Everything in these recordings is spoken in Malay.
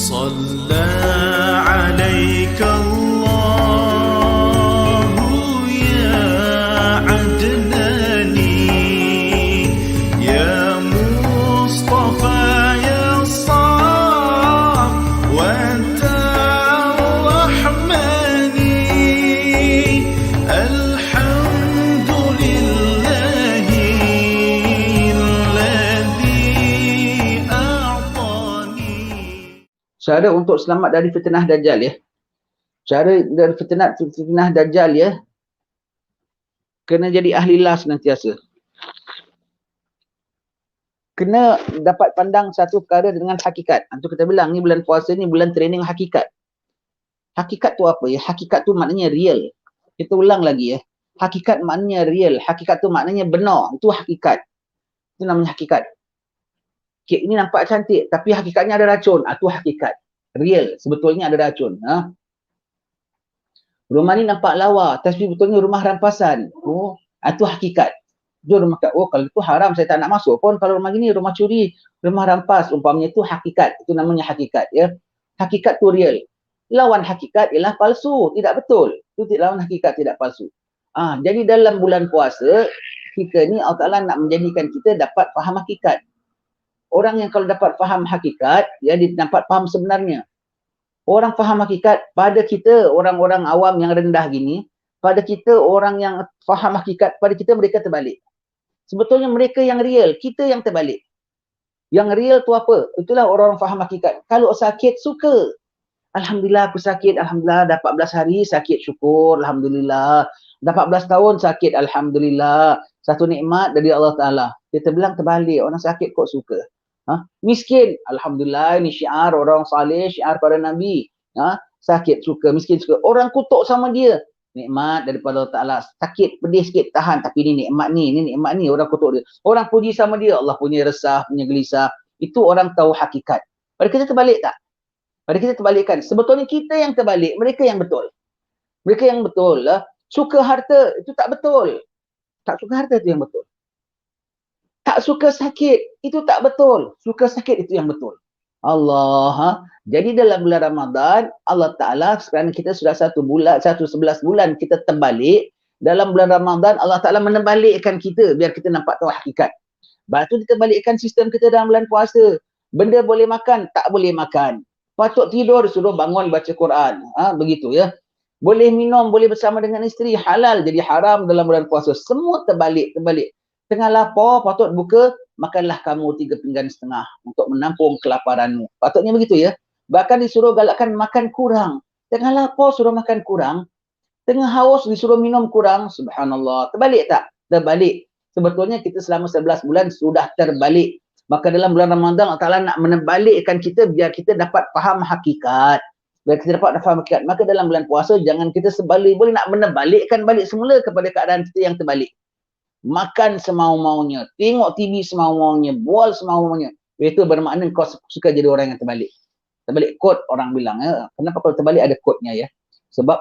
صلى عليك الله يا عدناني يا مصطفى يا صافوة الرحمن الحمد لله الذي أعطاني. Cara untuk selamat dari fitnah Dajjal ya. Cara dari fitnah Dajjal ya. Kena jadi ahli lah senantiasa. Kena dapat pandang satu perkara dengan hakikat. Itu kita bilang ni bulan puasa ni bulan training hakikat. Hakikat tu apa ya? Hakikat tu maknanya real. Kita ulang lagi ya. Hakikat maknanya real. Hakikat tu maknanya benar. Itu hakikat. Itu namanya hakikat. Kek ini nampak cantik tapi hakikatnya ada racun. Itu hakikat. Real. Sebetulnya ada racun. Rumah ni nampak lawa tapi sebetulnya rumah rampasan. Itu hakikat. Dia rumah kat, kalau itu haram saya tak nak masuk pun. Kalau rumah gini rumah curi, rumah rampas umpamanya, itu hakikat. Itu namanya hakikat ya. Hakikat tu real. Lawan hakikat ialah palsu, tidak betul. Itu lawan hakikat, tidak palsu. Jadi dalam bulan puasa kita ni Allah Ta'ala nak menjadikan kita dapat faham hakikat. Orang yang kalau dapat faham hakikat, dia dapat faham sebenarnya. Orang faham hakikat, pada kita orang-orang awam yang rendah gini, pada kita orang yang faham hakikat, pada kita mereka terbalik. Sebetulnya mereka yang real, kita yang terbalik. Yang real tu apa? Itulah orang faham hakikat. Kalau sakit, suka. Alhamdulillah aku sakit, Alhamdulillah dah 14 hari sakit, syukur, Alhamdulillah. Dah 14 tahun sakit, Alhamdulillah. Satu nikmat dari Allah Ta'ala. Kita bilang terbalik, orang sakit kok suka. Miskin, Alhamdulillah, ini syiar orang saleh, syiar para Nabi. Sakit, suka, miskin, suka. Orang kutuk sama dia. Nikmat daripada Allah Ta'ala. Sakit, pedih sikit, tahan. Tapi ini nikmat ni, orang kutuk dia. Orang puji sama dia, Allah punya resah, punya gelisah. Itu orang tahu hakikat. Pada kita terbalik tak? Pada kita terbalikkan. Sebetulnya kita yang terbalik, mereka yang betul. Mereka yang betul lah. Suka harta, itu tak betul. Tak suka harta itu yang betul. Tak suka sakit, itu tak betul. Suka sakit itu yang betul. Allah. Jadi dalam bulan Ramadan, Allah Ta'ala sekarang kita sudah 11 bulan kita terbalik. Dalam bulan Ramadan, Allah Ta'ala menebalikkan kita biar kita nampak tahu hakikat. Lepas tu kita balikkan sistem kita dalam bulan puasa. Benda boleh makan, tak boleh makan. Patut tidur, suruh bangun baca Quran. Begitu ya. Boleh minum, boleh bersama dengan isteri. Halal jadi haram dalam bulan puasa. Semua terbalik. Tengah lapar, patut buka, makanlah kamu 3 pinggan setengah untuk menampung kelaparanmu. Patutnya begitu ya. Bahkan disuruh galakkan makan kurang. Tengah lapar suruh makan kurang. Tengah haus disuruh minum kurang. Subhanallah. Terbalik tak? Terbalik. Sebetulnya kita selama 11 bulan sudah terbalik. Maka dalam bulan Ramadan Allah Ta'ala nak menebalikkan kita biar kita dapat faham hakikat. Biar kita dapat faham hakikat. Maka dalam bulan puasa jangan kita sebalik. Boleh nak menebalikkan balik semula kepada keadaan kita yang terbalik. Makan semau-maunya, tengok TV semau-maunya, bual semau-maunya. Itu bermakna kau suka jadi orang yang terbalik. Terbalik kod orang bilang. Kenapa kalau terbalik ada kodnya ya? Sebab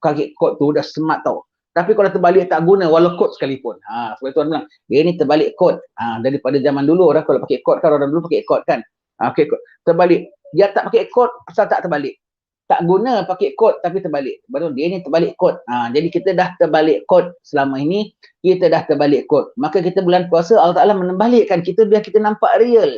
kaki kod tu dah smart tau. Tapi kalau terbalik tak guna walau kod sekalipun. Sebab itu orang bilang, dia ni terbalik kod. Daripada zaman dulu orang kalau pakai kod kan, orang dulu pakai kod kan. Okay, kod. Terbalik. Dia tak pakai kod, asal tak terbalik. Tak guna pakai kod tapi terbalik. Baru dia ni terbalik kod. Jadi kita dah terbalik kod selama ini. Kita dah terbalik kod. Maka kita bulan puasa Allah Ta'ala menembalikkan kita biar kita nampak real.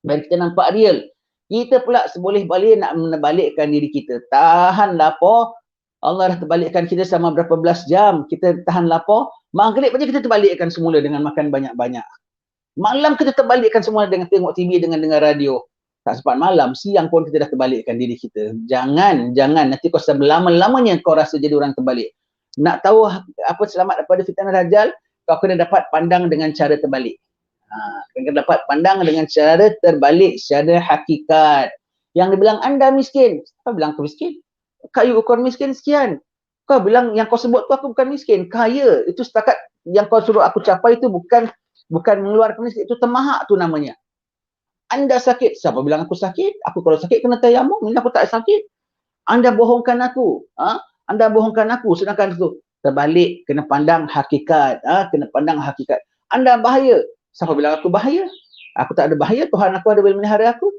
Biar kita nampak real. Kita pula seboleh-boleh nak menebalikkan diri kita. Tahan lapar. Allah dah terbalikkan kita sama berapa belas jam. Kita tahan lapar. Maghrib aja kita terbalikkan semula dengan makan banyak-banyak. Malam kita terbalikkan semula dengan tengok TV, dengan dengar radio. Tak sempat malam, siang pun kita dah terbalikkan diri kita. Jangan nanti kau lama-lamanya kau rasa jadi orang terbalik. Nak tahu apa selamat daripada fitnah Dajjal, kau kena dapat pandang dengan cara terbalik. Kena dapat pandang dengan cara terbalik, secara hakikat. Yang dibilang anda miskin, siapa bilang kau miskin? Kayu ukur miskin sekian. Kau bilang yang kau sebut tu aku bukan miskin, kaya. Itu setakat yang kau suruh aku capai itu bukan mengeluarkan miskin, itu temahak tu namanya. Anda sakit. Siapa bilang aku sakit? Aku kalau sakit kena tayamum. Ini aku tak sakit. Anda bohongkan aku. Anda bohongkan aku. Sedangkan itu terbalik. Kena pandang hakikat. Kena pandang hakikat. Anda bahaya. Siapa bilang aku bahaya? Aku tak ada bahaya. Tuhan aku ada boleh melihara aku.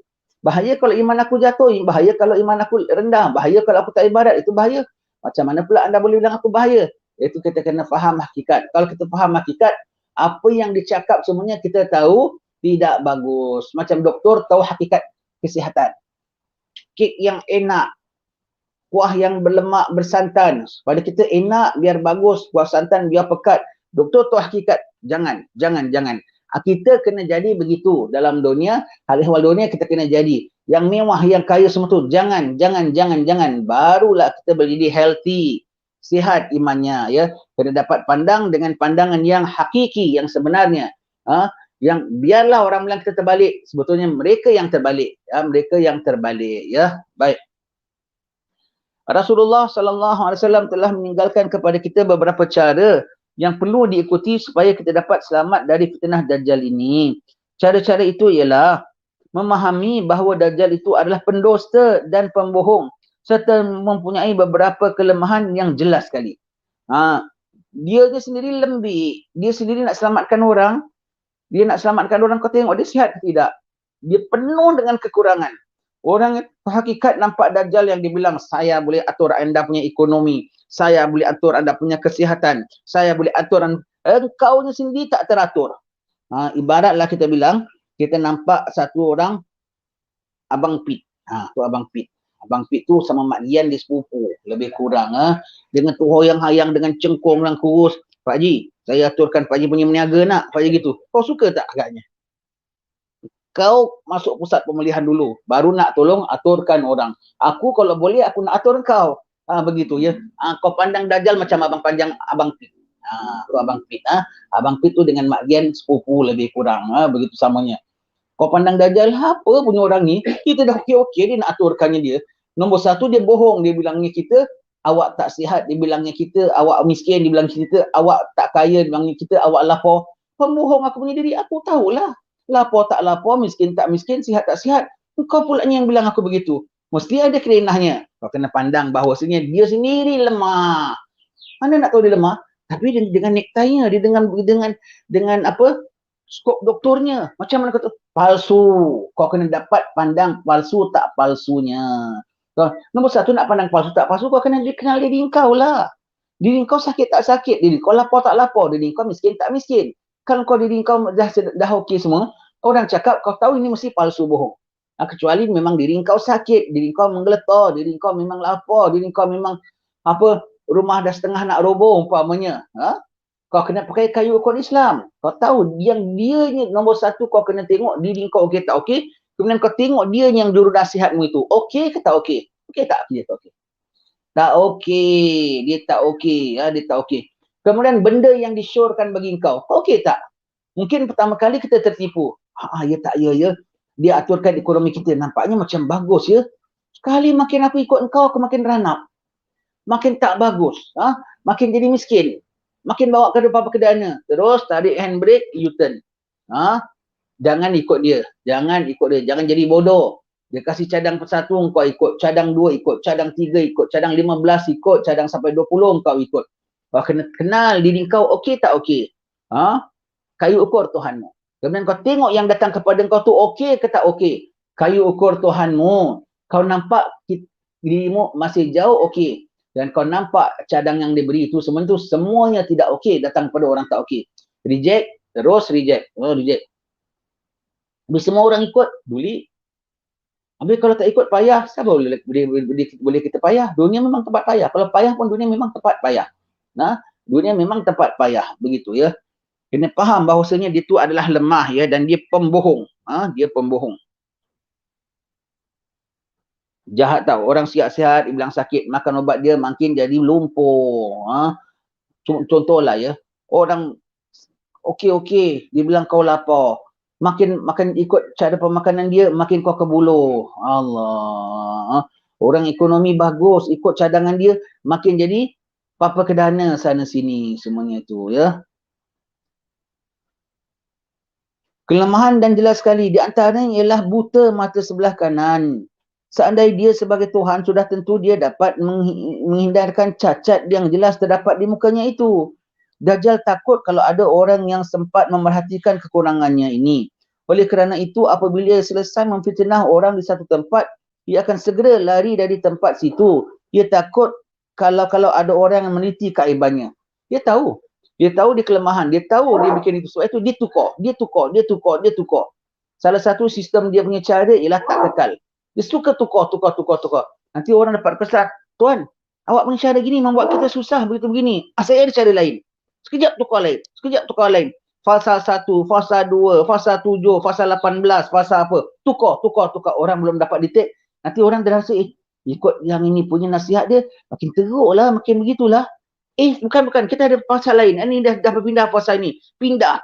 Bahaya kalau iman aku jatuh, bahaya kalau iman aku rendah, bahaya kalau aku tak ibadat, itu bahaya. Macam mana pula anda boleh bilang aku bahaya? Itu kita kena faham hakikat. Kalau kita faham hakikat, apa yang dicakap semuanya kita tahu tidak bagus. Macam doktor tahu hakikat kesihatan. Kek yang enak, kuah yang berlemak bersantan. Pada kita enak biar bagus, kuah santan biar pekat. Doktor tahu hakikat. Jangan. Kita kena jadi begitu dalam dunia, hal ehwal dunia kita kena jadi. Yang mewah, yang kaya semua tu. Jangan. Barulah kita boleh jadi healthy, sihat imannya, ya. Kena dapat pandang dengan pandangan yang hakiki, yang sebenarnya. Yang biarlah orang bilang kita terbalik, sebetulnya mereka yang terbalik, ya. Baik. Rasulullah SAW telah meninggalkan kepada kita beberapa cara yang perlu diikuti supaya kita dapat selamat dari fitnah Dajjal ini. Cara-cara itu ialah memahami bahawa Dajjal itu adalah pendusta dan pembohong serta mempunyai beberapa kelemahan yang jelas sekali. Dia sendiri lembik, dia sendiri nak selamatkan orang, kau tengok dia sihat ke tidak? Dia penuh dengan kekurangan. Orang hakikat nampak Dajjal yang dibilang, saya boleh atur anda punya ekonomi, saya boleh atur anda punya kesihatan, saya boleh atur engkau sendiri tak teratur. Ibaratlah kita bilang, kita nampak satu orang Abang Pit. Tu Abang Pit. Abang Pit tu sama Mak Dian di sepupu, lebih kurang. Dengan tu hayang-hayang, dengan cengkung dan kurus. Pak Haji, saya aturkan Pak Haji punya meniaga nak. Pak Haji gitu. Kau suka tak agaknya? Kau masuk pusat pemulihan dulu, baru nak tolong aturkan orang. Aku kalau boleh aku nak atur kau. Begitu ya. Kau pandang Dajjal macam abang panjang Abang Pit. Tu Abang Pit. Abang Pit tu dengan Mak Dian sepupu lebih kurang. Begitu samanya. Kau pandang Dajjal, apa punya orang ni? Kita dah okey-okey dia nak aturkannya dia. Nombor satu dia bohong, dia bilangnya kita awak tak sihat, dia bilangnya kita awak miskin, dia bilang kita awak tak kaya, dia bilangnya kita awak lapar. Pembohong aku punya diri, aku tahulah. Lapar tak lapar, miskin tak miskin, sihat tak sihat. Kau pula yang bilang aku begitu. Mesti ada kerenahnya. Kau kena pandang bahawasanya dia sendiri lemah. Mana nak tahu dia lemah? Tapi dengan nektainya, dia dengan apa? Skop doktornya. Macam mana kata? Palsu. Kau kena dapat pandang palsu tak palsunya. Nombor satu nak pandang palsu tak palsu, kau kena kenal diri kau lah. Diri kau sakit tak sakit, diri kau lapar tak lapar, diri kau miskin tak miskin. Kalau kau diri kau dah okey semua, orang cakap kau tahu ini mesti palsu bohong. Kecuali memang diri kau sakit, diri kau menggeletar, diri kau memang lapar, diri kau memang rumah dah setengah nak roboh umpamanya. Kau kena pakai kayu ukur Islam. Kau tahu yang dia ni nombor satu, kau kena tengok diri kau okey tak okey. Kemudian kau tengok dia yang juru nasihatmu itu. Okey ke tak okey? Okey tak? Dia tak okey. Tak okey. Dia tak okey. Dia tak okey. Kemudian benda yang disyorkan bagi kau, okey tak? Mungkin pertama kali kita tertipu. Ya tak, ya. Dia aturkan ekonomi kita. Nampaknya macam bagus ya. Sekali makin aku ikut engkau, aku makin ranap. Makin tak bagus. Makin jadi miskin. Makin bawa ke depan perdana. Terus tarik handbrake, U-turn. Jangan ikut dia. Jangan jadi bodoh. Dia kasih cadang satu, kau ikut. Cadang 2 ikut. Cadang 3 ikut. Cadang 15 ikut. Cadang sampai 20 kau ikut. Kau kena kenal diri kau okey tak okey. Kayu ukur Tuhanmu. Kemudian kau tengok yang datang kepada kau tu okey ke tak okey. Kayu ukur Tuhanmu. Kau nampak dirimu masih jauh okey. Dan kau nampak cadang yang diberi itu semuanya tidak okey, datang pada orang tak okey. Reject, terus reject. Reject. Habis semua orang ikut, duli. Habis kalau tak ikut payah, siapa boleh kita payah? Dunia memang tempat payah. Kalau payah pun dunia memang tempat payah. Dunia memang tempat payah. Begitu ya. Kena faham bahawasanya dia tu adalah lemah ya, dan dia pembohong. Dia pembohong. Jahat tau. Orang sihat-sihat, dia bilang sakit, makan ubat dia makin jadi lumpuh. Contohlah ya. Orang okey, dia bilang kau lapar. Makin ikut cara pemakanan dia, makin kau kebuluh. Allah. Orang ekonomi bagus, ikut cadangan dia, makin jadi papa kedana sana sini semuanya tu ya. Kelemahan dan jelas sekali di antaranya ialah buta mata sebelah kanan. Seandainya dia sebagai Tuhan, sudah tentu dia dapat menghindarkan cacat yang jelas terdapat di mukanya itu. Dajjal takut kalau ada orang yang sempat memerhatikan kekurangannya ini. Oleh kerana itu, apabila selesai memfitnah orang di satu tempat, dia akan segera lari dari tempat situ. Dia takut kalau ada orang yang meneliti keaibannya. Dia tahu. Dia tahu dia kelemahan. Dia tahu dia bikin itu. Sebab itu dia tukar. Salah satu sistem dia punya cara ialah tak kekal. Dia suka tukar. Nanti orang dapat pesan, tuan, awak punya cara gini membuat kita susah begitu begini. Saya ada cara lain. Sekejap tukar lain. Fasa 1, fasa 2, fasa 7, fasa 18, fasa apa. Tukar. Orang belum dapat detect. Nanti orang dah rasa, ikut yang ini punya nasihat dia, makin teruk lah, makin begitulah. Bukan. Kita ada fasa lain. Ini dah berpindah fasa ini. Pindah.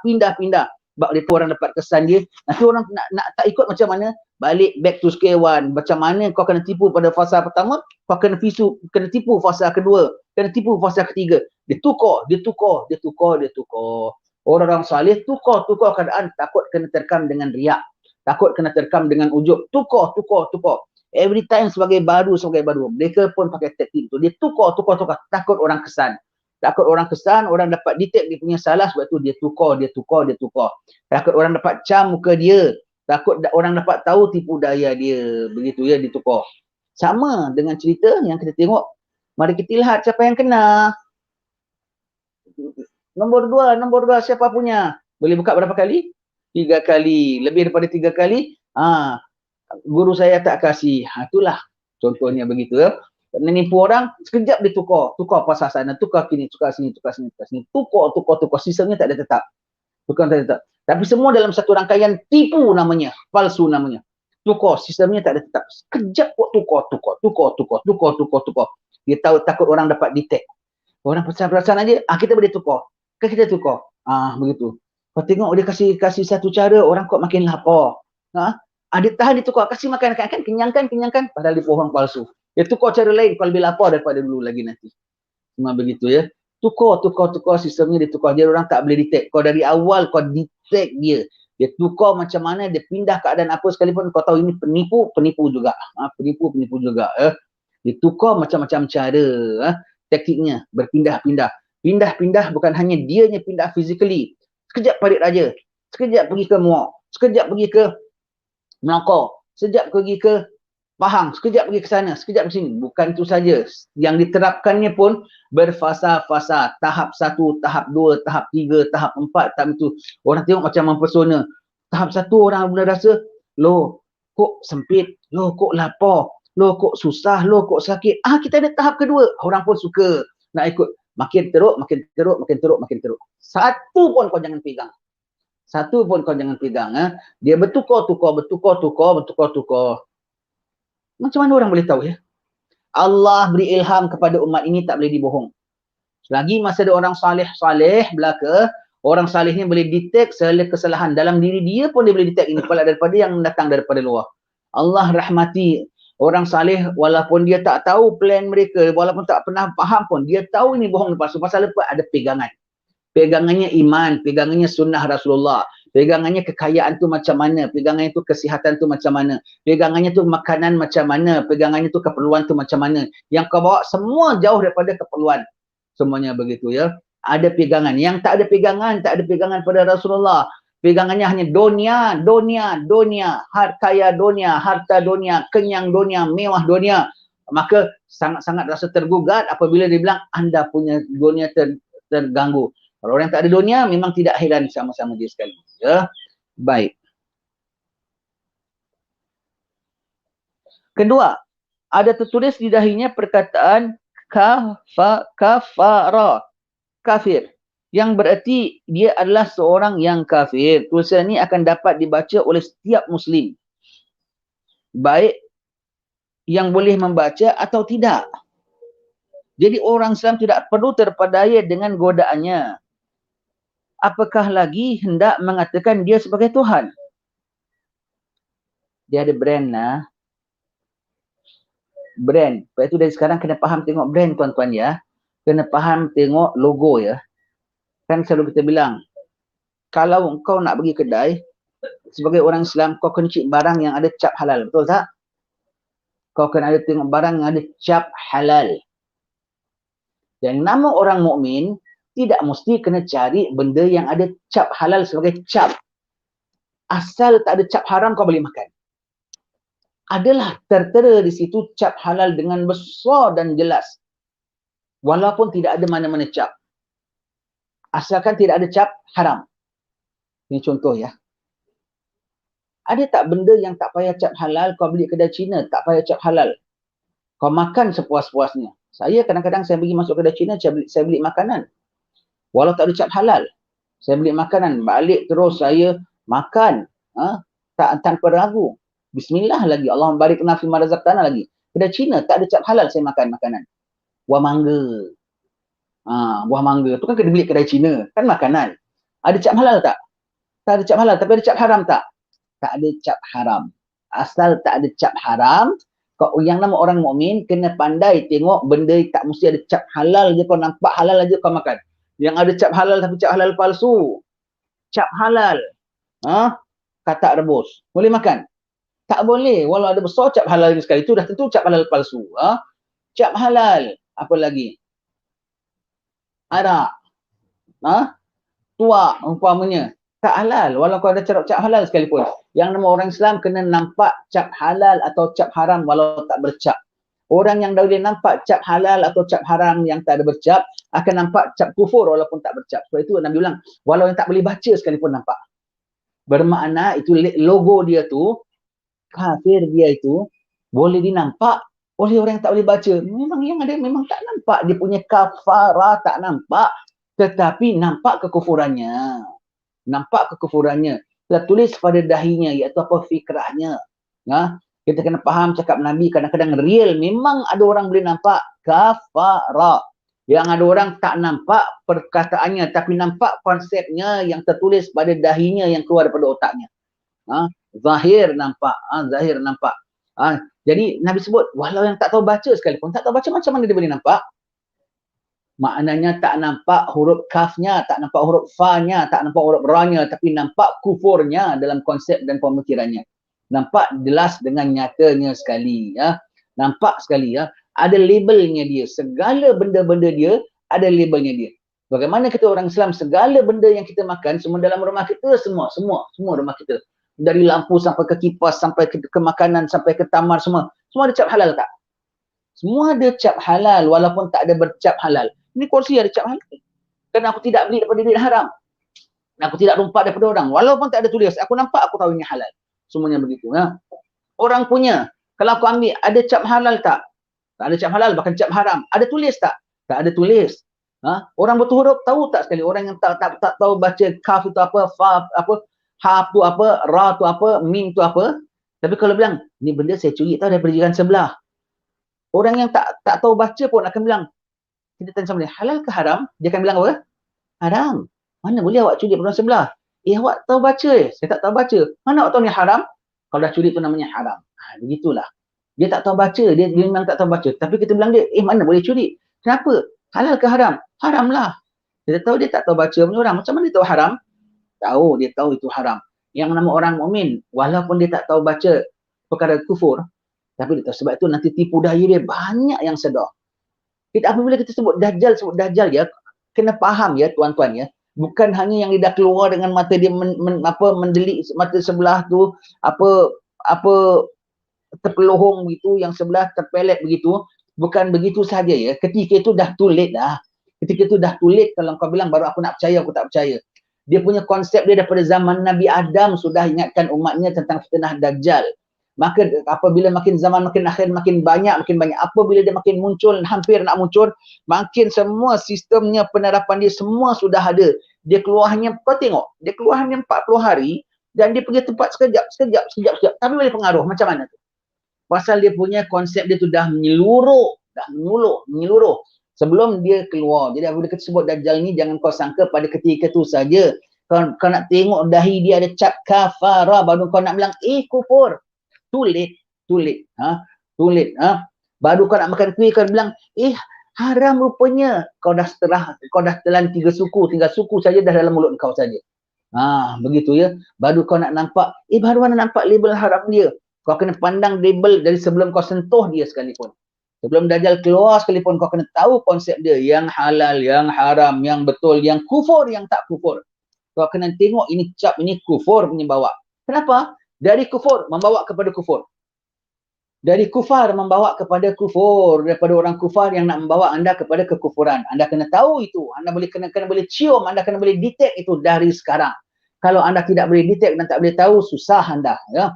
Sebab dia tu orang dapat kesan dia. Nanti orang nak tak ikut macam mana, balik back to square one. Macam mana kau kena tipu pada fasa pertama, kau kena tipu fasa kedua, kena tipu fasa ketiga. Dia tukar. Orang-orang salih tukar keadaan, takut kena terkam dengan riak, takut kena terkam dengan ujub. Tukar. Every time sebagai baru. Mereka pun pakai taktik tu. Dia tukar. Takut orang kesan. Orang dapat detect dia punya salah, sebab tu dia tukar. Takut orang dapat cam muka dia. Takut orang dapat tahu tipu daya dia. Begitu ya, ditukar. Sama dengan cerita yang kita tengok. Mari kita lihat siapa yang kena. Nombor dua siapa punya? Boleh buka berapa kali? 3 kali. Lebih daripada 3 kali, guru saya tak kasih. Itulah contohnya begitu ya. Menipu orang, sekejap dia tukar pasal sana, tukar sini. Tukar. Sistemnya tak ada tetap. Tapi semua dalam satu rangkaian tipu namanya, palsu namanya. Tukar, sistemnya tak ada tetap. Sekejap kok tukar. Dia tahu, takut orang dapat detect. Orang perasan aja, kita boleh tukar. Kita tukar. Begitu. Kau tengok dia kasih satu cara, orang kok makin lapar. Dia tahan dia tukar, kasih makan, kan kenyangkan, padahal dia bohong palsu. Dia tukar cara lain, kau lebih lapar daripada dulu lagi nanti. Cuma begitu ya. Tukar sistemnya, dia tukar. Dia orang tak boleh detect. Kau dari awal kau detect dia. Dia tukar macam mana, dia pindah keadaan apa sekalipun, kau tahu ini penipu juga. Penipu juga. Dia tukar macam-macam cara. Taktiknya berpindah-pindah. Pindah bukan hanya dianya pindah physically. Sekejap Parit Raja, sekejap pergi ke Muar, sekejap pergi ke Melaka, sekejap pergi ke Pahang, sekejap pergi ke sana, sekejap ke sini. Bukan itu saja. Yang diterapkannya pun berfasa-fasa. Tahap 1, tahap 2, tahap 3, tahap 4, tahap itu. Orang tengok macam mempesona. Tahap 1 orang mula rasa, loh kok sempit, loh kok lapar, loh kok susah, loh kok sakit. Kita ada tahap kedua. Orang pun suka nak ikut. Makin teruk. Satu pun kau jangan pegang. Dia bertukar. Macam mana orang boleh tahu ya? Allah beri ilham kepada umat ini, tak boleh dibohong. Selagi masa ada orang salih belaka, orang salih ni boleh detect segala kesalahan dalam diri dia pun dia boleh detect ini pula daripada yang datang daripada luar. Allah rahmati orang salih, walaupun dia tak tahu plan mereka, walaupun tak pernah faham pun, dia tahu ini bohong palsu. Pasal apa? Ada pegangan. Pegangannya iman, pegangannya sunnah Rasulullah, pegangannya kekayaan tu macam mana, pegangannya tu kesihatan tu macam mana, pegangannya tu makanan macam mana, pegangannya tu keperluan tu macam mana. Yang kau bawa semua jauh daripada keperluan. Semuanya begitu ya. Ada pegangan. Yang tak ada pegangan pada Rasulullah. Pegangannya hanya dunia, kaya dunia, harta dunia, kenyang dunia, mewah dunia. Maka sangat-sangat rasa tergugat apabila dia bilang anda punya dunia terganggu. Kalau orang tak ada dunia, memang tidak heran sama-sama dia sekali. Ya. Baik. Kedua, ada tertulis di dahinya perkataan kafara, kafir. Yang berarti dia adalah seorang yang kafir. Tulisan ini akan dapat dibaca oleh setiap Muslim. Baik yang boleh membaca atau tidak. Jadi orang Islam tidak perlu terpedaya dengan godaannya. Apakah lagi hendak mengatakan dia sebagai Tuhan. Dia ada brand lah. Brand. Sebab itu dari sekarang kena faham tengok brand tuan-tuan ya. Kena faham tengok logo ya. Kan selalu kita bilang, kalau kau nak pergi kedai, sebagai orang Islam, kau kena cik barang yang ada cap halal. Betul tak? Kau kena ada tengok barang yang ada cap halal. Dan nama orang mukmin tidak mesti kena cari benda yang ada cap halal sebagai cap. asal tak ada cap haram kau boleh makan. Adalah tertera di situ cap halal dengan besar dan jelas. Walaupun tidak ada mana-mana cap. Asalkan tidak ada cap haram. Ini contoh ya. Ada tak benda yang tak payah cap halal, kau beli kedai Cina, tak payah cap halal. Kau makan sepuas-puasnya. Saya kadang-kadang saya pergi masuk kedai Cina, saya beli makanan. Walau tak ada cap halal. Saya beli makanan, balik terus saya makan. Tanpa ragu. Bismillah lagi. Allahumma barik lana fima razaqtana lagi. Kedai Cina tak ada cap halal saya makan makanan. Buah mangga. Buah mangga. Tu kan kena beli kedai Cina. Kan makanan. Ada cap halal tak? Tak ada cap halal. Tapi ada cap haram tak? Tak ada cap haram. Asal tak ada cap haram, kau yang nama orang mukmin kena pandai tengok benda tak mesti ada cap halal je, kau nampak halal aja kau makan. Yang ada cap halal tapi cap halal palsu. Cap halal. Katak rebus. Boleh makan? Tak boleh. Walau ada besar cap halal sekali, itu dah tentu cap halal palsu. Cap halal. Apa lagi? Arak. Tuak umpamanya. Tak halal. Walau kau ada cap halal sekalipun. Yang nama orang Islam kena nampak cap halal atau cap haram walau tak bercap. Orang yang dah boleh nampak cap halal atau cap haram yang tak ada bercap, akan nampak cap kufur walaupun tak bercap. Sebab itu Nabi bilang, walau yang tak boleh baca sekalipun nampak. Bermakna itu logo dia tu, kafir dia itu, boleh dinampak oleh orang yang tak boleh baca. Memang yang ada memang tak nampak. Dia punya kafarah tak nampak, tetapi nampak kekufurannya. Nampak kekufurannya. Tertulis pada dahinya, iaitu apa fikrahnya. Kita kena faham cakap Nabi kadang-kadang real. Memang ada orang boleh nampak kafarah. Yang ada orang tak nampak perkataannya, tapi nampak konsepnya yang tertulis pada dahinya yang keluar daripada otaknya. Zahir nampak. Zahir nampak. Jadi Nabi sebut, walau yang tak tahu baca sekalipun, tak tahu baca macam mana dia boleh nampak? Maknanya tak nampak huruf kafnya, tak nampak huruf fa-nya, tak nampak huruf ra-nya, tapi nampak kufurnya dalam konsep dan pemikirannya. Nampak jelas dengan nyatanya sekali. Nampak sekali. Ada labelnya dia. Segala benda-benda dia, ada labelnya dia. Bagaimana kita orang Islam, segala benda yang kita makan, semua dalam rumah kita, semua rumah kita. Dari lampu sampai ke kipas, sampai ke makanan, sampai ke tamar, semua ada cap halal tak? Semua ada cap halal walaupun tak ada bercap halal. Ini kursi ada cap halal. Kerana aku tidak beli daripada duit haram. Aku tidak rompak daripada orang. Walaupun tak ada tulis, aku nampak, aku tahu ini halal. Semuanya begitu. Orang punya, kalau aku ambil, ada cap halal tak? Tak ada cap halal, bahkan cap haram. Ada tulis tak? Tak ada tulis. Orang betul huruf tahu tak sekali? Orang yang tak tahu baca kaf itu apa, fa apa, ha tu apa, ra tu apa, mim tu apa. Tapi kalau bilang, ni benda saya curi tahu daripada jiran sebelah. Orang yang tak tahu baca pun akan bilang, kita tanya sama dia, halal ke haram? Dia akan bilang apa? Haram. Mana boleh awak curi daripada orang sebelah? Awak tahu baca saya tak tahu baca. Mana awak tahu ni haram? Kalau dah curi tu namanya haram. Begitulah. Dia tak tahu baca, dia memang tak tahu baca. Tapi kita bilang dia, mana boleh curi? Kenapa? Halal ke haram? Haram lah. Kita tahu dia tak tahu baca punya orang. Macam mana dia tahu haram? Tahu, dia tahu itu haram. Yang nama orang mukmin, walaupun dia tak tahu baca perkara kufur, tapi dia tahu. Sebab itu nanti tipu daya dia banyak yang sedar. Apabila kita sebut dajjal ya, kena faham ya tuan-tuan ya. Bukan hanya yang dia dah keluar dengan mata dia mendelik mata sebelah tu, apa terpelohong begitu, yang sebelah terpelet begitu. Bukan begitu saja ya. Ketika itu dah too late dah. Ketika itu dah too late kalau kau bilang baru aku nak percaya, aku tak percaya. Dia punya konsep dia daripada zaman Nabi Adam sudah ingatkan umatnya tentang fitnah dajjal. Maka apabila makin zaman makin akhir makin banyak. Apabila dia makin muncul, hampir nak muncul, makin semua sistemnya, penerapan dia semua sudah ada. Dia keluar hanya, kau tengok, dia keluar hanya 40 hari dan dia pergi tempat sekejap. Tapi boleh pengaruh macam mana tu? Pasal dia punya konsep dia tu dah menyeluruh. Sebelum dia keluar. Jadi apabila kita sebut dajjal ni, jangan kau sangka pada ketika tu saja. Kau nak tengok dahi dia ada cap kafarah, baru kau nak bilang, kufur. Too late. Baru kau nak makan kuih, kau bilang, haram rupanya. Kau dah telan 3 suku, tinggal suku saja dah dalam mulut kau saja. Begitu ya. Baru kau nak nampak, baru mana nampak label haram dia. Kau kena pandang label dari sebelum kau sentuh dia sekalipun. Sebelum dajjal keluar sekalipun, kau kena tahu konsep dia. Yang halal, yang haram, yang betul, yang kufur, yang tak kufur. Kau kena tengok ini cap, ini kufur punya bawa. Kenapa? Dari kufur membawa kepada kufur. Dari kufar membawa kepada kufur, daripada orang kufar yang nak membawa anda kepada kekufuran. Anda kena tahu itu, anda boleh kena boleh cium, anda kena boleh detect itu dari sekarang. Kalau anda tidak boleh detect dan tak boleh tahu, susah anda, ya.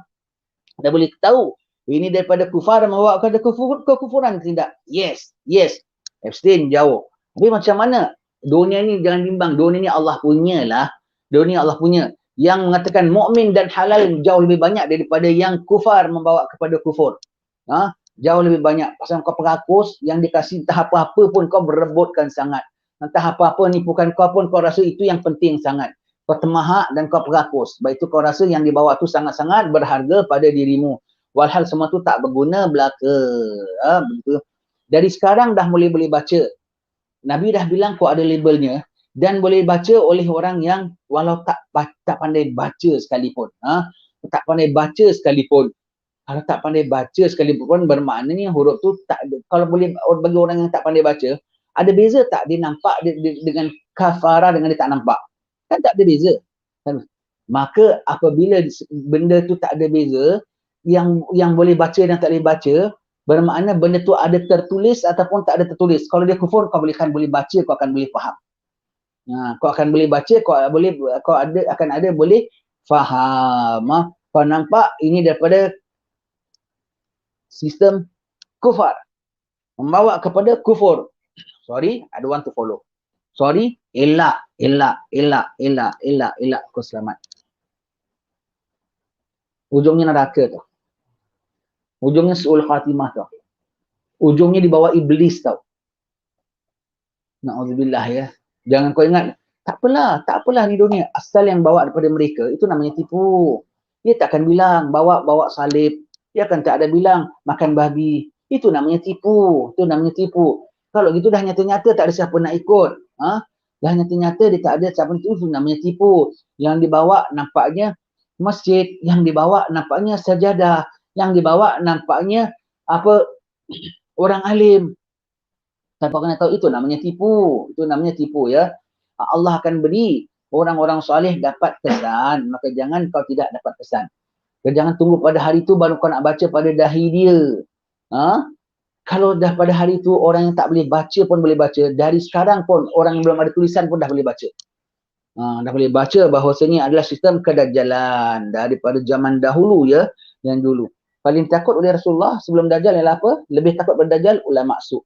Anda boleh tahu ini daripada kufar membawa kepada kekufuran, tidak? Yes, yes. Abstain, jauh. Tapi macam mana? Dunia ni jangan bimbang, dunia ni Allah punya lah. Dunia Allah punya. Yang mengatakan mukmin dan halal jauh lebih banyak daripada yang kufar membawa kepada kufur. Jauh lebih banyak. Pasal kau perakus, yang dikasih entah apa-apa pun kau berebutkan sangat. Entah apa-apa nipukan kau pun kau rasa itu yang penting sangat. Kau temahak dan kau perakus. Baik itu kau rasa yang dibawa tu sangat-sangat berharga pada dirimu. Walhal semua tu tak berguna belaka. Begitu. Dari sekarang dah boleh baca. Nabi dah bilang kau ada labelnya dan boleh baca oleh orang yang walau tak pandai baca sekalipun. Tak pandai baca sekalipun. Kalau tak pandai baca sekalipun bermaknanya huruf tu tak ada. Kalau boleh bagi orang yang tak pandai baca, ada beza tak dia nampak dengan kafarah dengan dia tak nampak? Kan tak ada beza. Kan? Maka apabila benda tu tak ada beza, yang boleh baca dan tak boleh baca, bermakna benda tu ada tertulis ataupun tak ada tertulis. Kalau dia kufur, kau boleh baca, kau akan boleh faham. Kau akan boleh baca, kau akan ada boleh faham. Kau nampak ini daripada sistem kufar membawa kepada kufur. Sorry, I don't want to follow. Sorry, elak. Kau selamat. Ujungnya neraka tu. Ujungnya su'ul khatimah tu. Ujungnya dibawa iblis tau. Na'udzubillah, ya. Jangan kau ingat, tak apalah ni dunia. Asal yang bawa daripada mereka, itu namanya tipu. Dia takkan bilang bawa salib. Dia akan tak ada bilang makan babi. Itu namanya tipu. Kalau gitu dah nyata-nyata tak ada siapa nak ikut. Dah nyata-nyata dia tak ada siapa nak ikut. Itu namanya tipu. Yang dibawa nampaknya masjid. Yang dibawa nampaknya sajadah. Yang dibawa nampaknya orang alim. Tanpa kena tahu itu namanya tipu. Ya. Allah akan beri orang-orang soleh dapat kesan. Maka jangan kau tidak dapat kesan. Jangan tunggu pada hari tu baru kau nak baca pada dahi dia. Kalau dah pada hari tu orang yang tak boleh baca pun boleh baca. Dari sekarang pun orang yang belum ada tulisan pun dah boleh baca. Dah boleh baca bahawasanya adalah sistem kedajjalan daripada zaman dahulu, ya. Yang dulu. Paling takut oleh Rasulullah sebelum Dajjal ialah apa? Lebih takut pada Dajjal ulama su'.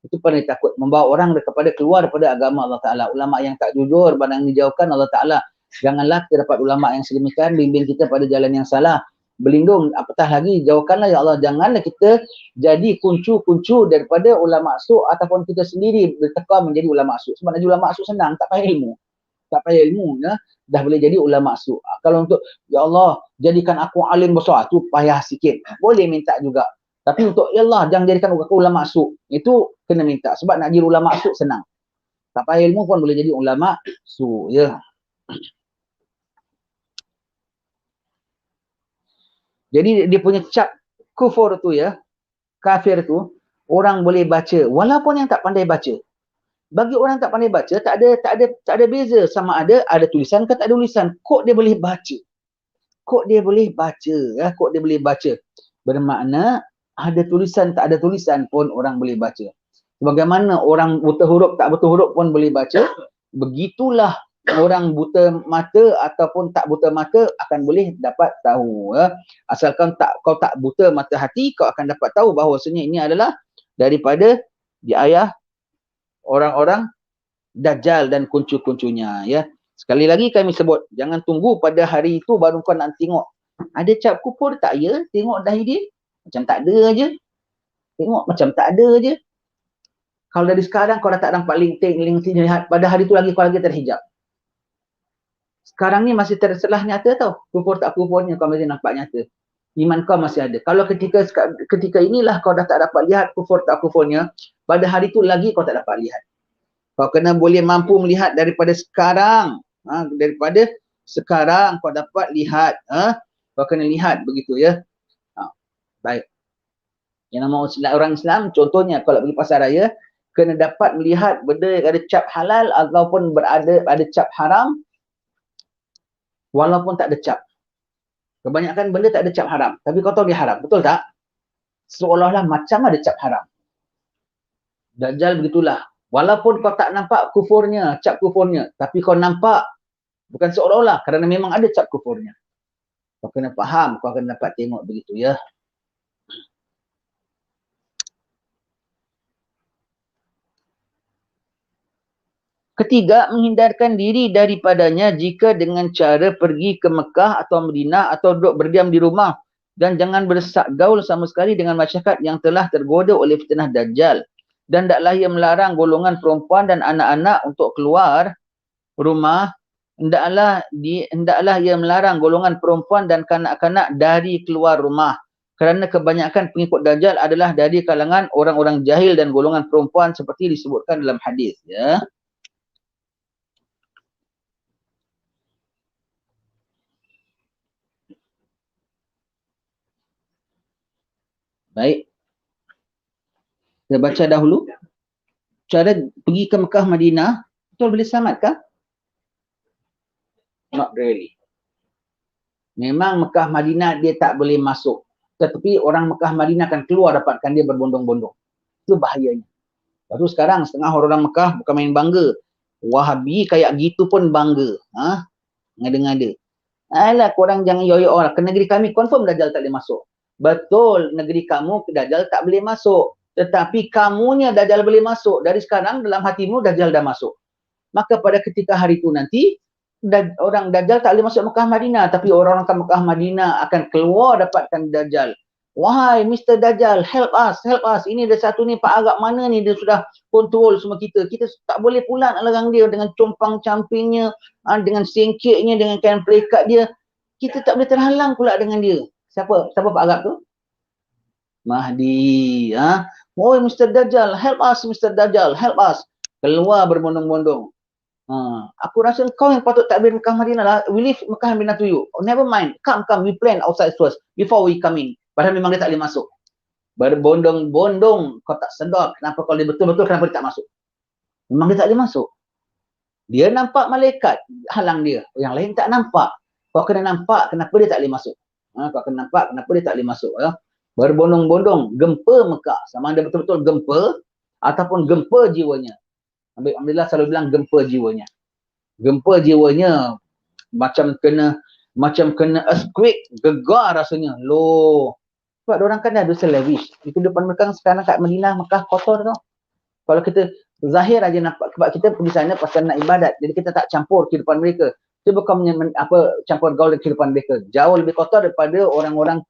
Itu paling takut. Membawa orang keluar daripada agama Allah Ta'ala. Ulama yang tak jujur, barang yang dijauhkan Allah Ta'ala. Janganlah kita dapat ulama yang sedemikian bimbing kita pada jalan yang salah. Berlindung, apatah lagi jauhkanlah ya Allah, janganlah kita jadi kuncu-kuncu daripada ulama su' ataupun kita sendiri bertekar menjadi ulama su'. Sebab nak jadi ulama su' senang, tak payah ilmu, ya, dah boleh jadi ulama su'. Kalau untuk ya Allah jadikan aku alim besar, tu payah sikit, boleh minta juga. Tapi untuk ya Allah jangan jadikan aku ulama su', itu kena minta. Sebab nak jadi ulama su' senang, tak payah ilmu pun boleh jadi ulama su', ya. Jadi dia punya cap kufur tu, ya, kafir tu, orang boleh baca walaupun yang tak pandai baca. Bagi orang tak pandai baca tak ada beza sama ada tulisan ke tak ada tulisan. Kok dia boleh baca. Ya, kok dia boleh baca. Bermakna ada tulisan tak ada tulisan pun orang boleh baca. Bagaimana orang buta huruf tak buta huruf pun boleh baca, begitulah orang buta mata ataupun tak buta mata akan boleh dapat tahu, ya. Asalkan kau tak buta mata hati, kau akan dapat tahu bahawasanya ini adalah daripada ayah orang-orang Dajjal dan kuncu-kuncunya, ya. Sekali lagi kami sebut, jangan tunggu pada hari itu baru kau nak tengok ada cap kufur tak, ya. Tengok dahi dia macam tak ada aja. Kalau dari sekarang kau dah tak nampak link lihat, pada hari itu lagi kau lagi terhijab. Sekarang ni masih terselah nyata tau. Kufur tak kufurnya kau masih nampak nyata. Iman kau masih ada. Kalau ketika inilah kau dah tak dapat lihat kufur tak kufurnya, pada hari tu lagi kau tak dapat lihat. Kau kena boleh mampu melihat daripada sekarang. Daripada sekarang kau dapat lihat. Kau kena lihat begitu, ya. Baik. Yang nama orang Islam, contohnya kalau pergi pasar raya, kena dapat melihat benda yang ada cap halal ataupun ada cap haram, walaupun tak ada cap. Kebanyakan benda tak ada cap haram. Tapi kau tahu dia haram. Betul tak? Seolah-olah macam ada cap haram. Dajjal begitulah. Walaupun kau tak nampak kufurnya, cap kufurnya. Tapi kau nampak. Bukan seolah-olah. Kerana memang ada cap kufurnya. Kau kena faham. Kau akan dapat tengok begitu ya. Ketiga, menghindarkan diri daripadanya jika dengan cara pergi ke Mekah atau Madinah atau duduk berdiam di rumah. Dan jangan bersak gaul sama sekali dengan masyarakat yang telah tergoda oleh fitnah Dajjal. Dan taklah ia melarang golongan perempuan dan anak-anak untuk keluar rumah. Hendaklah ia melarang golongan perempuan dan kanak-kanak dari keluar rumah. Kerana kebanyakan pengikut Dajjal adalah dari kalangan orang-orang jahil dan golongan perempuan seperti disebutkan dalam hadis. Ya. Baik. Kita baca dahulu. Cara pergi ke Mekah, Madinah, betul boleh selamatkah? Not really. Memang Mekah, Madinah dia tak boleh masuk. Tetapi orang Mekah, Madinah akan keluar dapatkan dia berbondong-bondong. Itu bahayanya. Lepas sekarang setengah orang Mekah bukan main bangga. Wahabi kayak gitu pun bangga. Ngada-ngada. Alah, korang jangan yoyo lah. Ke negeri kami confirm Dajjal tak boleh masuk. Betul, negeri kamu Dajjal tak boleh masuk. Tetapi kamunya Dajjal boleh masuk. Dari sekarang dalam hatimu Dajjal dah masuk. Maka pada ketika hari itu nanti, orang Dajjal tak boleh masuk Mekah Madinah. Tapi orang-orang Mekah Madinah akan keluar dapatkan Dajjal. Wahai Mr. Dajjal, help us, help us. Ini ada satu ni, Pak Agak mana ni, dia sudah kontrol semua kita. Kita tak boleh pula nak larang dia dengan compang campingnya, dengan singkitnya, dengan kain pelikat dia. Kita tak boleh terhalang pula dengan dia. Siapa Pak Agak tu? Mahdi. Oh, Mr. Dajjal, help us, Mr. Dajjal, help us. Keluar berbondong-bondong. Aku rasa kau yang patut takbir Mekah Madinah lah. We leave Mekah Madinah to you. Oh, never mind. Come, we plan outside first before we come in. Padahal memang dia tak boleh masuk. Berbondong-bondong. Kau tak sedar. Kenapa kalau dia betul-betul, kenapa dia tak masuk? Memang dia tak boleh masuk. Dia nampak malaikat halang dia. Yang lain tak nampak. Kau kena nampak kenapa dia tak boleh masuk. Kau kena nampak kenapa dia tak boleh masuk. Berbondong-bondong. Gempa Mekah. Sama ada betul-betul gempa ataupun gempa jiwanya. Alhamdulillah selalu bilang gempa jiwanya. Gempa jiwanya macam kena earthquake, gegar rasanya. Loh. Sebab diorang kan ada lavish. Di kehidupan mereka sekarang kat Madinah, Mekah kotor tau. Kalau kita zahir aja nampak, sebab kita pergi sana pasal nak ibadat. Jadi kita tak campur kehidupan mereka. Kita bukan campur gaul dengan kehidupan mereka. Jauh lebih kotor daripada orang-orang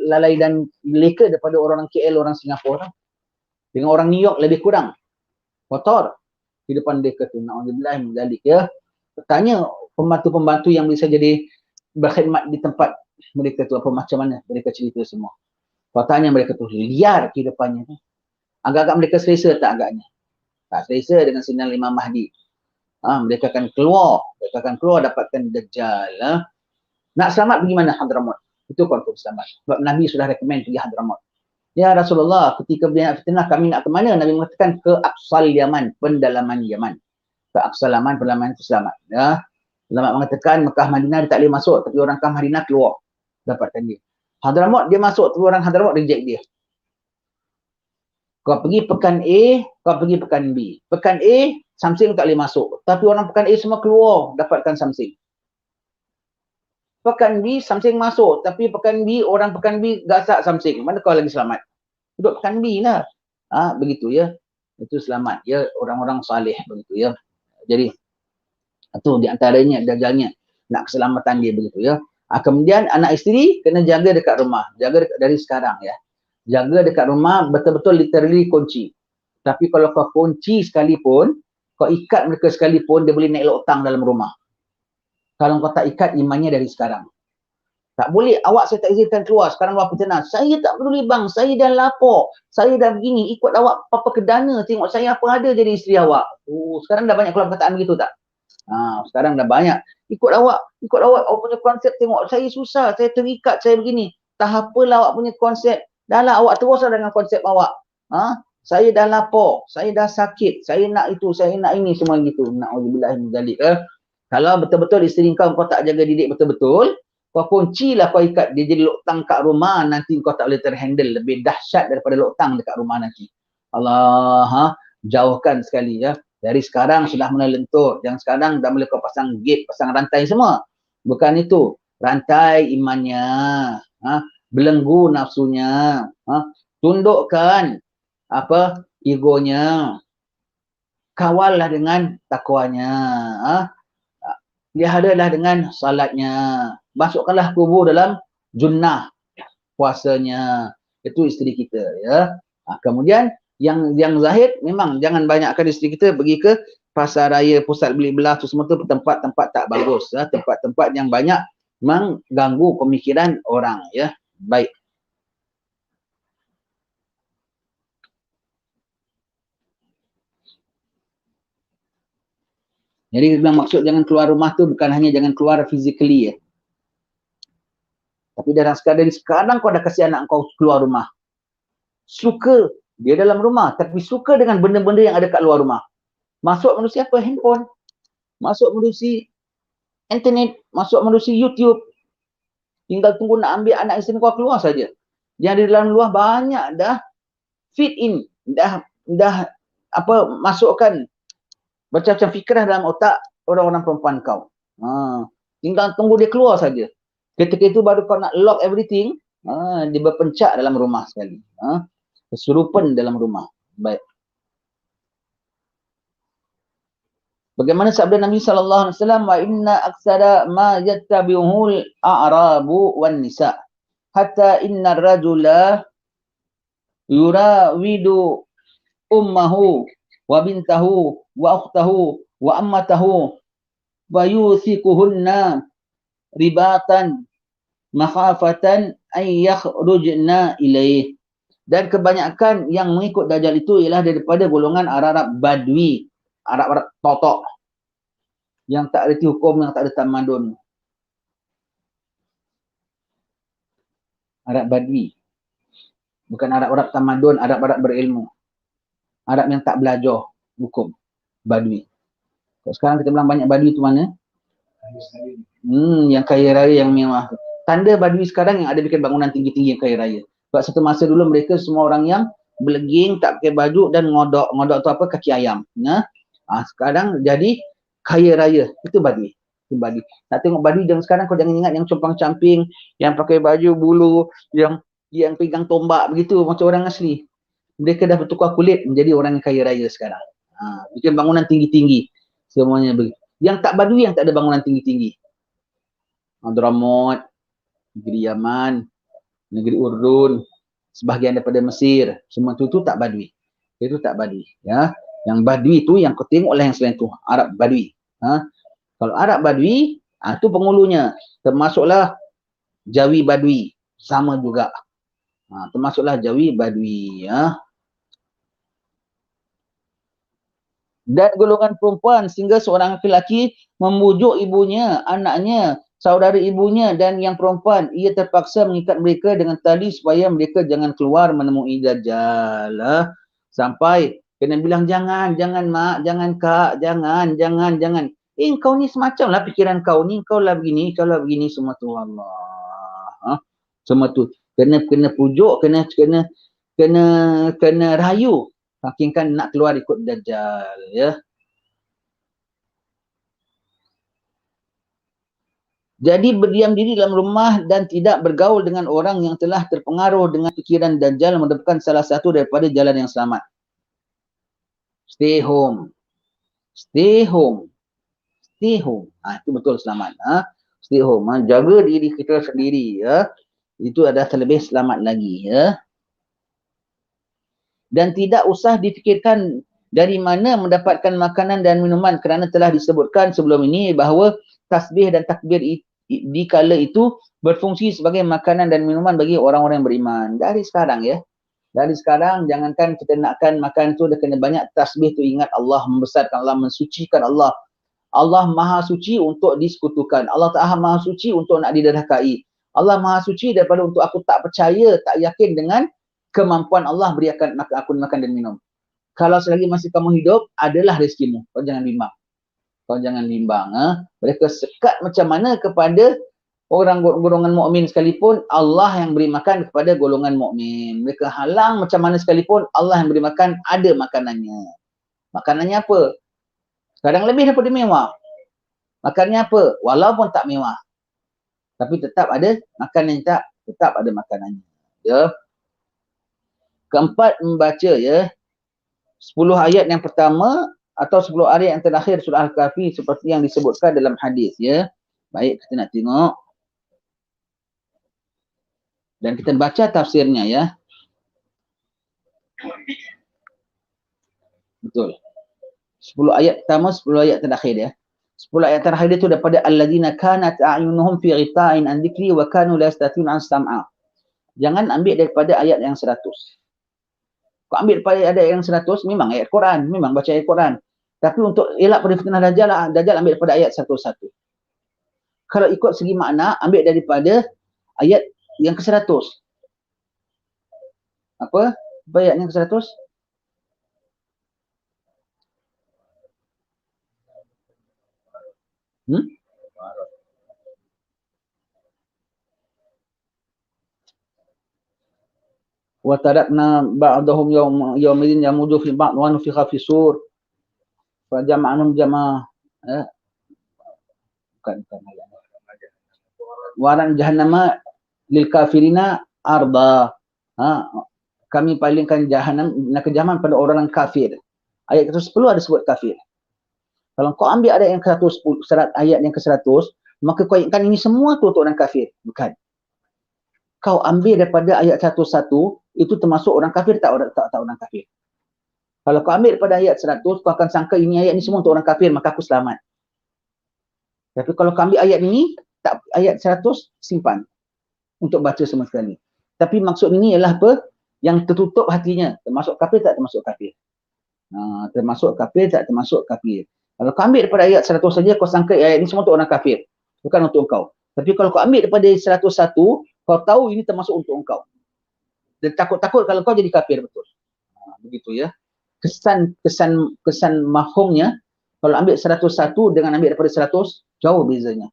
lalai dan leka daripada orang KL, orang Singapura. Dengan orang New York lebih kurang. Kotor kehidupan mereka tu. Na'udzubillah min zalik ya. Tanya pembantu-pembantu yang bisa jadi berkhidmat di tempat mereka tu, apa macam mana mereka cerita semua. Kau tanya mereka tu, liar kehidupannya tu. Agak-agak mereka selesa tak agaknya? Tak selesa dengan sinar Imam Mahdi. Mereka akan keluar dapatkan Dajjal. Nak selamat pergi mana? Hadramaut. Itu confirm selamat. Sebab Nabi sudah recommend pergi Hadramaut. Ya Rasulullah, ketika beliau fitnah kami nak ke mana? Nabi mengatakan ke Aqsal Yaman, pendalaman Yaman. Ke Aqsal Yaman, pendalaman itu selamat. Ya. Ulama mengatakan Mekah Madinah dia tak boleh masuk, tapi orang Mekah Madinah keluar dapatkan dia. Hadramaut dia masuk, tapi orang Hadramaut reject dia. Kau pergi pekan A, kau pergi pekan B. Pekan A, Samsing tak boleh masuk. Tapi orang pekan A semua keluar dapatkan Samsing. Pekan B, Samsing masuk. Tapi pekan B, orang pekan B gasak Samsing. Mana kau lagi selamat? Duduk pekan B lah. Begitu ya. Itu selamat ya, orang-orang salih begitu ya. Jadi, itu di antaranya Dajjalnya. Nak keselamatan dia begitu ya. Kemudian anak isteri kena jaga dekat rumah. Jaga dari sekarang ya. Jaga dekat rumah betul-betul literally kunci. Tapi kalau kau kunci sekalipun, kau ikat mereka sekalipun, dia boleh naik lotang dalam rumah. Kalau kau tak ikat, imannya dari sekarang. Tak boleh, awak saya tak izinkan keluar. Sekarang luar peternah. Saya tak peduli bang, saya dah lapor. Saya dah begini, ikut awak apa ke dana. Tengok saya apa ada jadi isteri awak. Sekarang dah banyak keluar perkataan begitu tak? Sekarang dah banyak. Ikut awak awak punya konsep, tengok saya susah, saya terikat, saya begini. Tak apalah awak punya konsep. Dah lah, awak teruslah dengan konsep awak. Saya dah lapor, saya dah sakit, saya nak itu, saya nak ini, semua gitu. Na'udzubillah min zalik. Kalau betul-betul isteri kau tak jaga didik betul-betul, Kau kuncilah, kau ikat dia jadi loktang kat rumah, nanti kau tak boleh terhandle. Lebih dahsyat daripada loktang dekat rumah nanti. Allah, jauhkan sekali ya. Dari sekarang sudah mula lentur. Yang sekarang dah mula kau pasang gate, pasang rantai semua. Bukan itu. Rantai imannya. Belenggu nafsunya. Tundukkan egonya. Kawallah dengan takwanya. Peliharalah dengan salatnya. Masukkanlah kubur dalam junnah puasanya. Itu isteri kita ya. Kemudian yang zahir memang jangan banyakkan isteri kita pergi ke pasar raya, pusat beli belah tu semua tu tempat-tempat tak bagus ya. Tempat-tempat yang banyak memang ganggu pemikiran orang ya. Baik. Jadi maksud jangan keluar rumah tu bukan hanya jangan keluar physically ya. Tapi dari sekarang kau dah kasih anak kau keluar rumah. Suka dia dalam rumah, tapi suka dengan benda-benda yang ada kat luar rumah. Masuk menerusi apa? Handphone. Masuk menerusi internet. Masuk menerusi YouTube. Tinggal tunggu nak ambil anak isteri kau keluar saja. Yang di dalam luar banyak dah fit in. Dah masukkan macam-macam fikrah dalam otak orang-orang perempuan kau. Tinggal tunggu dia keluar saja. Ketika itu baru kau nak lock everything, dia berpencak dalam rumah sekali. Kesurupan dalam rumah. Baik. Bagaimana sabda Nabi sallallahu alaihi wasallam, wa inna aksara ma yattabi'uhul a'rabu wan nisa hatta inna rajula yurawidu ummahu wa bintahu wa ukhtahu wa ammatahu wa yusikuhunna ribatan makhafatan ay yakhrujna ilaih. Dan kebanyakan yang mengikut Dajjal itu ialah daripada golongan Arab Badui, Arab totok yang tak reti hukum, yang tak ada tamadun. Arab Badui. Bukan Arab tamadun, Arab berilmu. Arab yang tak belajar hukum. Badui. Sekarang kita bilang banyak Badui tu mana? Yang kaya raya, yang mewah. Tanda Badui sekarang yang ada bikin bangunan tinggi-tinggi yang kaya raya. Sebab satu masa dulu mereka semua orang yang beleging, tak pakai baju dan ngodok. Ngodok tu apa? Kaki ayam. Sekarang jadi kaya raya. Itu Badui. Itu Badui. Nak tengok Badui yang sekarang kau jangan ingat yang compang-camping, yang pakai baju bulu, yang pegang tombak begitu macam orang asli. Mereka dah bertukar kulit menjadi orang yang kaya raya sekarang. Bikin bangunan tinggi-tinggi. Semuanya begitu. Yang tak Badui yang tak ada bangunan tinggi-tinggi. Hadramut, negeri Yaman, negeri Urdun, sebahagian daripada Mesir, semua tu tak Badui. Itu tak Badui, ya. Yang Badui tu yang kau tengoklah yang selain tu, Arab Badui. Kalau Arab Badui, tu penghulunya, termasuklah Jawi Badui, sama juga. Termasuklah Jawi Badui, ya. Dan golongan perempuan sehingga seorang lelaki membujuk ibunya, anaknya, saudara ibunya dan yang perempuan, ia terpaksa mengikat mereka dengan tali supaya mereka jangan keluar menemui Dajjal. Sampai kena bilang jangan mak, jangan kak, jangan. Kau ni semacam lah pikiran kau ni, kau lah begini, semua tu Allah. Semua tu kena pujuk, kena rayu. Makin kan nak keluar ikut Dajjal, ya. Jadi berdiam diri dalam rumah dan tidak bergaul dengan orang yang telah terpengaruh dengan pikiran Dajjal merupakan salah satu daripada jalan yang selamat. Stay home. Itu betul selamat. Stay home. Jaga diri kita sendiri, ya. Itu adalah terlebih selamat lagi, ya. Dan tidak usah difikirkan dari mana mendapatkan makanan dan minuman kerana telah disebutkan sebelum ini bahawa tasbih dan takbir di kala itu berfungsi sebagai makanan dan minuman bagi orang-orang yang beriman. Dari sekarang, ya. Dari sekarang jangankan kita nakkan makan tu dah kena banyak tasbih tu, ingat Allah, membesarkan Allah, mensucikan Allah. Allah Maha Suci untuk disekutukan. Allah Ta'ala Maha Suci untuk nak diderhakai. Allah Maha Suci daripada untuk aku tak percaya, tak yakin dengan kemampuan Allah berikan aku makan dan minum. Kalau selagi masih kamu hidup, adalah rezekimu. Kau jangan bimbang. Mereka sekat macam mana kepada Orang golongan mukmin sekalipun, Allah yang beri makan kepada golongan mukmin. Mereka halang macam mana sekalipun, Allah yang beri makan, ada makanannya. Makanannya apa? Kadang lebih daripada mewah. Makannya apa? Walaupun tak mewah. Tapi tetap ada makanan, tetap ada makanannya. Ya. Keempat, membaca ya 10 ayat yang pertama atau 10 ayat yang terakhir surah Al-Kahfi seperti yang disebutkan dalam hadis ya. Baik, kita nak tengok. Dan kita baca tafsirnya ya. Betul. 10 ayat pertama, 10 ayat terakhir ya. 10 ayat terakhir itu daripada alladzina kanat a'yunuhum fi ghita'in an dzikri wa kanu la yastati'una sam'a. Jangan ambil daripada ayat yang 100. Kau ambil daripada ayat yang 100, memang ayat Quran, memang baca ayat Quran. Tapi untuk elak pada fitnah Dajjal ambil daripada ayat 101. Kalau ikut segi makna, ambil daripada ayat yang ke-100. Apa ayat yang ke-100? Wa tarakna ba'dahum yawmin yamudu fi ba'd wa nufikha fi sur fa jama'anum jamaah bukan waran jahannama lil kafirina arda. Kami palingkan jahanam kejaman pada orang kafir. Ayat ke-10 ada sebut kafir. Kalau kau ambil ayat yang ke-110, ayat yang ke-100, maka kau ingatkan ini semua tu untuk orang kafir. Bukan. Kau ambil daripada ayat 101, itu termasuk orang kafir tak orang kafir. Kalau kau ambil daripada ayat 100, kau akan sangka ini ayat ni semua untuk orang kafir, maka aku selamat. Tapi kalau kau ambil ayat ini, tak ayat 100 simpan untuk baca semua sekali. Tapi maksud ini ialah apa? Yang tertutup hatinya, termasuk kafir tak termasuk kafir. Termasuk kafir tak termasuk kafir. Kalau kau ambil daripada ayat 100 saja, kau sangka ayat ini semua untuk orang kafir, bukan untuk engkau. Tapi kalau kau ambil daripada 101, kau tahu ini termasuk untuk engkau. Dan takut-takut kalau kau jadi kafir betul. Begitu ya. Kesan mafhumnya, kalau ambil 101 dengan ambil daripada 100, jauh bezanya.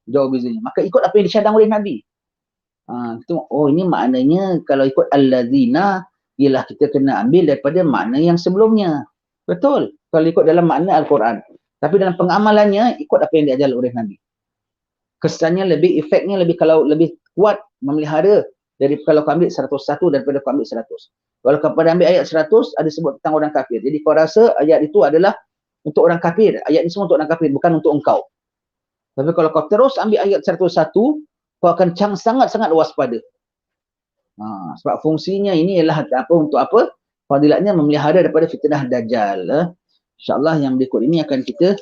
Jauh bezanya. Maka ikut apa yang disyadang oleh Nabi. Ini maknanya kalau ikut allazina, ialah kita kena ambil daripada makna yang sebelumnya. Betul. Kalau ikut dalam makna Al-Quran. Tapi dalam pengamalannya, ikut apa yang diajar oleh Nabi. Kesannya lebih, efeknya lebih kuat memelihara dari kalau kau ambil 101 daripada kau ambil 100. Kalau kau pada ambil ayat 100, ada sebut tentang orang kafir. Jadi kau rasa ayat itu adalah untuk orang kafir. Ayat ini semua untuk orang kafir, bukan untuk engkau. Tapi kalau kau terus ambil ayat 101, kau akan sangat-sangat waspada. Sebab fungsinya ini ialah untuk apa? Fadilatnya memelihara daripada fitnah Dajjal. InsyaAllah yang berikut ini akan kita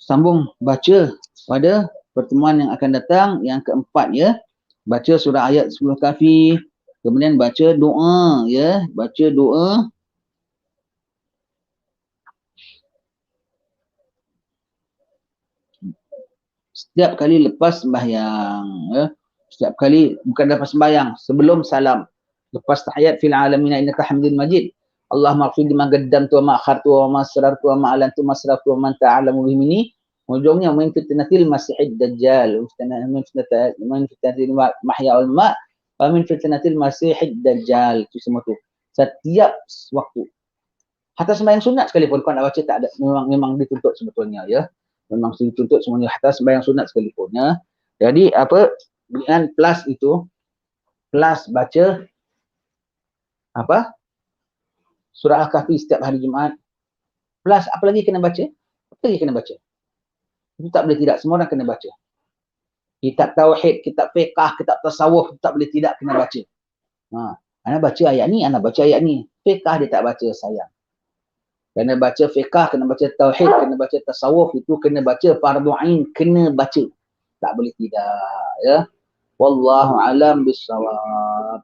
sambung baca pada pertemuan yang akan datang, yang keempat ya. Baca surah ayat 10 Kahfi, kemudian baca doa ya, baca doa. Setiap kali lepas sembahyang ya. Setiap kali, bukan lepas sembahyang, sebelum salam. Lepas tahiyat fil alamina innaka hamidun majid. Allahumma ighfir lima qaddamtu wa ma akhartu wa ma asrartu wa ma alantu wa ma asraftu wa man ta'alamu bihimini. Ujungnya min fitnatil masihid dajjal, min fitnatil mahya wal ma' wa min fitnatil masihid dajjal. Itu semua tu. Setiap waktu. Hatta sembahyang sunat sekalipun kau nak baca tak ada, memang dituntut sebetulnya ya. Memang dituntut semuanya hatta sembahyang sunat sekalipun ya. Jadi apa dengan plus itu, plus baca apa? Surah Al-Kahfi setiap hari Jumaat. Plus apa lagi kena baca? Apa lagi kena baca? Itu tak boleh tidak, semua orang kena baca. Kitab tauhid, kitab fiqah, kitab tasawuf, tak boleh tidak kena baca. Anak baca ayat ni, anak baca ayat ni. Fiqah dia tak baca, sayang. Kena baca fiqah, kena baca tauhid, kena baca tasawuf, itu kena baca fardu ain, kena baca. Tak boleh tidak ya. Wallahu alam bissawab.